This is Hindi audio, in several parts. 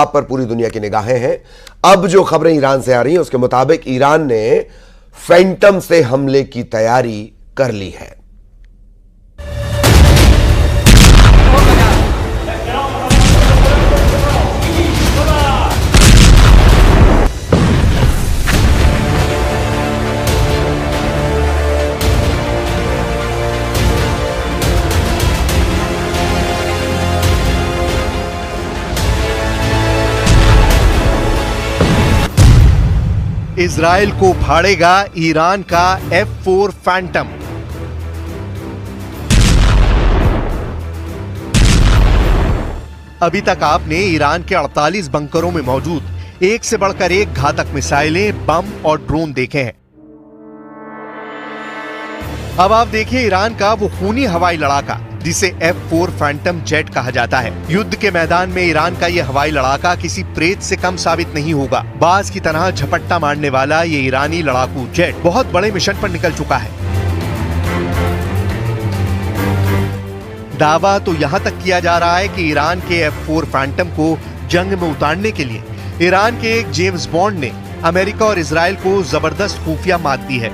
अब पर पूरी दुनिया की निगाहें हैं। अब जो खबरें ईरान से आ रही हैं उसके मुताबिक ईरान ने फैंटम से हमले की तैयारी कर ली है। इजराइल को फाड़ेगा ईरान का F4 फैंटम। अभी तक आपने ईरान के 48 बंकरों में मौजूद एक से बढ़कर एक घातक मिसाइलें, बम और ड्रोन देखे हैं। अब आप देखिए ईरान का वो खूनी हवाई लड़ाका जिसे F4 फैंटम जेट कहा जाता है। युद्ध के मैदान में ईरान का ये हवाई लड़ाका किसी प्रेत से कम साबित नहीं होगा। बाज की तरह झपट्टा मारने वाला ये ईरानी लड़ाकू जेट बहुत बड़े मिशन पर निकल चुका है। दावा तो यहां तक किया जा रहा है कि ईरान के F4 फैंटम को जंग में उतारने के लिए ईरान के एक जेम्स बॉन्ड ने अमेरिका और इजराइल को जबरदस्त खुफिया मात दी है।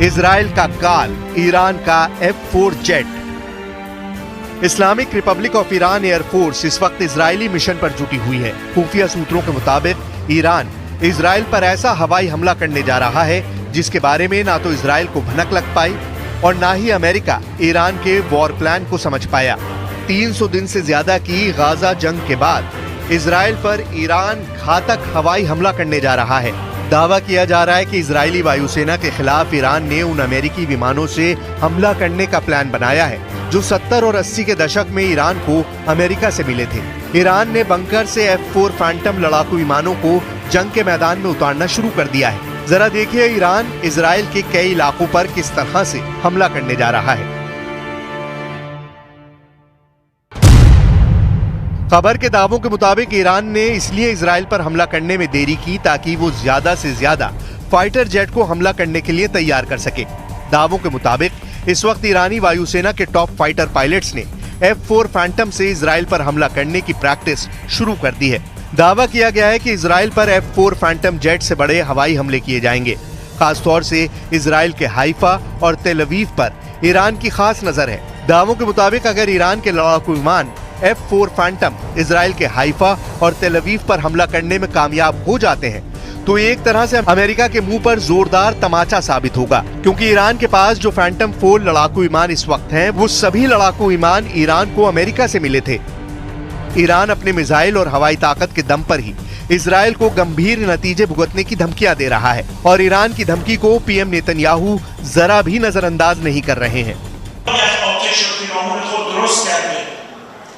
इजराइल का काल, ईरान का F4 jet. Islamic Republic of Iran air force इस वक्त इजरायली मिशन पर जुटी हुई है। खुफिया सूत्रों के मुताबिक ईरान इजराइल पर ऐसा हवाई हमला करने जा रहा है जिसके बारे में ना तो इजराइल को भनक लग पाई और ना ही अमेरिका ईरान के वॉर प्लान को समझ पाया। 300 दिन से ज्यादा की गाजा जंग के बाद इजराइल पर ईरान घातक हवाई हमला करने जा रहा है। दावा किया जा रहा है कि इजरायली वायुसेना के खिलाफ ईरान ने उन अमेरिकी विमानों से हमला करने का प्लान बनाया है जो 70 और 80 के दशक में ईरान को अमेरिका से मिले थे। ईरान ने बंकर से F4 फैंटम लड़ाकू विमानों को जंग के मैदान में उतारना शुरू कर दिया है। जरा देखिए ईरान इजराइल के कई इलाकों पर किस तरह से हमला करने जा रहा है। खबर के दावों के मुताबिक ईरान ने इसलिए इजराइल पर हमला करने में देरी की ताकि वो ज्यादा से ज्यादा फाइटर जेट को हमला करने के लिए तैयार कर सके। दावों के मुताबिक इस वक्त ईरानी वायुसेना के टॉप फाइटर पायलट्स ने F4 फैंटम से इजराइल पर हमला करने की प्रैक्टिस शुरू कर दी है। दावा किया गया है कि इजराइल पर F4 फैंटम जेट से बड़े हवाई हमले किए जाएंगे। खासतौर से इजराइल के हाइफा और तेल अवीव पर ईरान की खास नजर है। दावों के मुताबिक अगर ईरान के लड़ाकू विमान F4 फैंटम इजराइल के हाइफा और तेल अवीव पर हमला करने में कामयाब हो जाते हैं तो एक तरह से अमेरिका के मुंह पर जोरदार तमाचा साबित होगा, क्योंकि ईरान के पास जो फैंटम 4 लड़ाकू विमान इस वक्त हैं, वो सभी लड़ाकू विमान ईरान को अमेरिका से मिले थे। ईरान अपने मिसाइल और हवाई ताकत के दम पर ही इजराइल को गंभीर नतीजे भुगतने की धमकियां दे रहा है और ईरान की धमकी को पीएम नेतन्याहू जरा भी नजरअंदाज नहीं कर रहे हैं।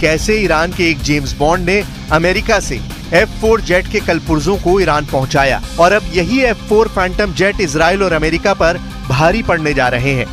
कैसे ईरान के एक जेम्स बॉन्ड ने अमेरिका से F4 जेट के कलपुर्जों को ईरान पहुंचाया और अब यही F4 फैंटम जेट इजराइल और अमेरिका पर भारी पड़ने जा रहे हैं।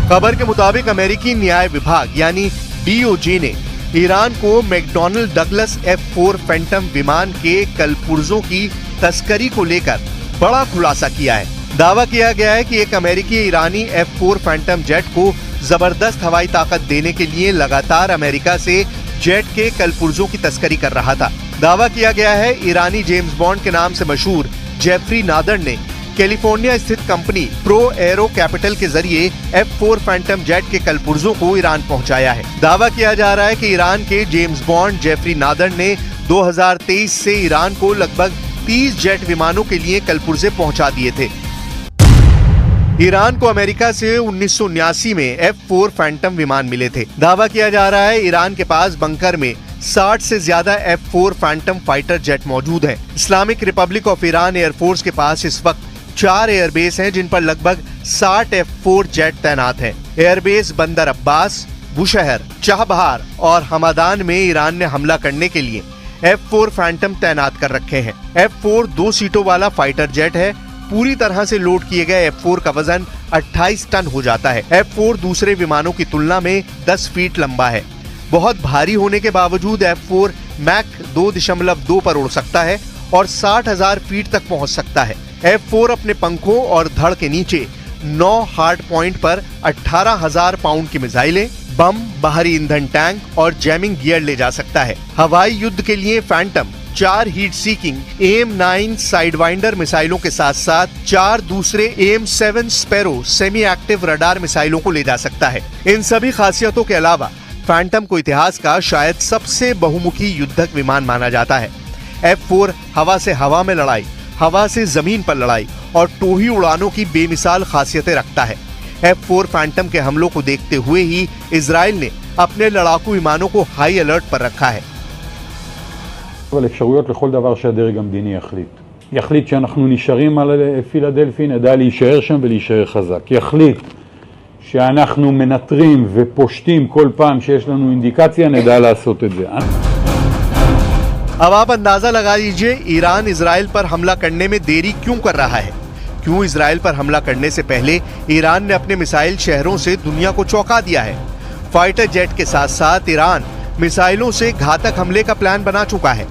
खबर के मुताबिक अमेरिकी न्याय विभाग यानी DOJ ने ईरान को मैकडॉनल्ड डगलस F4 फैंटम विमान के कलपुर्जों की तस्करी को लेकर बड़ा खुलासा किया है। दावा किया गया है कि एक अमेरिकी ईरानी F4 फैंटम जेट को जबरदस्त हवाई ताकत देने के लिए लगातार अमेरिका से जेट के कलपुर्जों की तस्करी कर रहा था। दावा किया गया है ईरानी जेम्स बॉन्ड के नाम से मशहूर जेफरी नादर ने कैलिफोर्निया स्थित कंपनी प्रो एरो कैपिटल के जरिए F4 फैंटम जेट के कलपुर्जों को ईरान पहुंचाया है। दावा किया जा रहा है कि ईरान के जेम्स बॉन्ड जेफरी नादर ने 2023 से ईरान को लगभग 30 जेट विमानों के लिए कलपुर्जे पहुंचा दिए थे। ईरान को अमेरिका से 1979 में F4 फैंटम विमान मिले थे। दावा किया जा रहा है ईरान के पास बंकर में 60 से ज्यादा F4 फैंटम फाइटर जेट मौजूद हैं। Islamic Republic of Iran air force के पास इस वक्त 4 एयरबेस हैं जिन पर लगभग 60 F4 जेट तैनात हैं। एयरबेस बंदर अब्बास, बुशहर, चाबहार और हमादान में ईरान ने हमला करने के लिए F4 फैंटम तैनात कर रखे हैं। F4 2 सीटों वाला फाइटर जेट है। पूरी तरह से लोड किए गए F4 का वजन 28 टन हो जाता है। F4 दूसरे विमानों की तुलना में 10 फीट लंबा है। बहुत भारी होने के बावजूद F4 मैक 2.2 पर उड़ सकता है और 60,000 फीट तक पहुंच सकता है। F4 अपने पंखों और धड़ के नीचे 9 हार्ड पॉइंट पर 18,000 पाउंड की मिसाइलें, बम, बाहरी ईंधन टैंक और जैमिंग गियर ले जा सकता है। हवाई युद्ध के लिए फैंटम 4 हीट सीकिंग AIM-9 साइडवाइंडर मिसाइलों के साथ साथ 4 दूसरे AIM-7 sparrow semi active radar मिसाइलों को ले जा सकता है। इन सभी खासियतों के अलावा फैंटम को इतिहास का शायद सबसे बहुमुखी युद्धक विमान माना जाता है। F4 हवा से हवा में लड़ाई, हवा से जमीन पर लड़ाई और टोही उड़ानों की बेमिसाल खासियतें रखता है। F4 फैंटम के हमलों को देखते हुए ही इजराइल ने अपने लड़ाकू विमानों को हाई अलर्ट पर रखा है। אבל אפשרויות לכל דבר שהדרג המדיני יחליט שאנחנו נשארים על פילדלפי, נדע להישאר שם ולהישאר חזק. יחליט שאנחנו מנטרים ופושטים כל פעם שיש לנו אינדיקציה, נדע לעשות את זה. अब आप अंदाजा लगा लीजिए ईरान इजराइल पर हमला करने में देरी क्यों कर रहा है। क्यों इजराइल पर हमला करने से पहले ईरान ने अपने मिसाइल शहरों से दुनिया को चौंका दिया है। फाइटर जेट के साथ साथ ईरान मिसाइलों से घातक हमले का प्लान बना चुका है।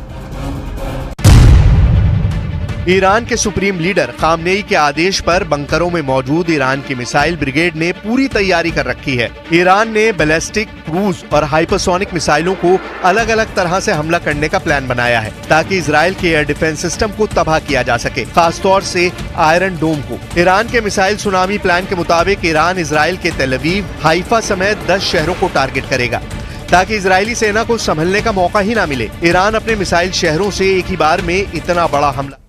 ईरान के सुप्रीम लीडर खामनेई के आदेश पर बंकरों में मौजूद ईरान की मिसाइल ब्रिगेड ने पूरी तैयारी कर रखी है। ईरान ने बैलिस्टिक, क्रूज और हाइपरसोनिक मिसाइलों को अलग अलग तरह से हमला करने का प्लान बनाया है ताकि इजराइल के एयर डिफेंस सिस्टम को तबाह किया जा सके, खासतौर से आयरन डोम को। ईरान के मिसाइल सुनामी प्लान के मुताबिक ईरान इजराइल के तेल अवीव, हाइफा समेत 10 शहरों को टारगेट करेगा ताकि इजरायली सेना को संभलने का मौका ही ना मिले। ईरान अपने मिसाइल शहरों से एक ही बार में इतना बड़ा हमला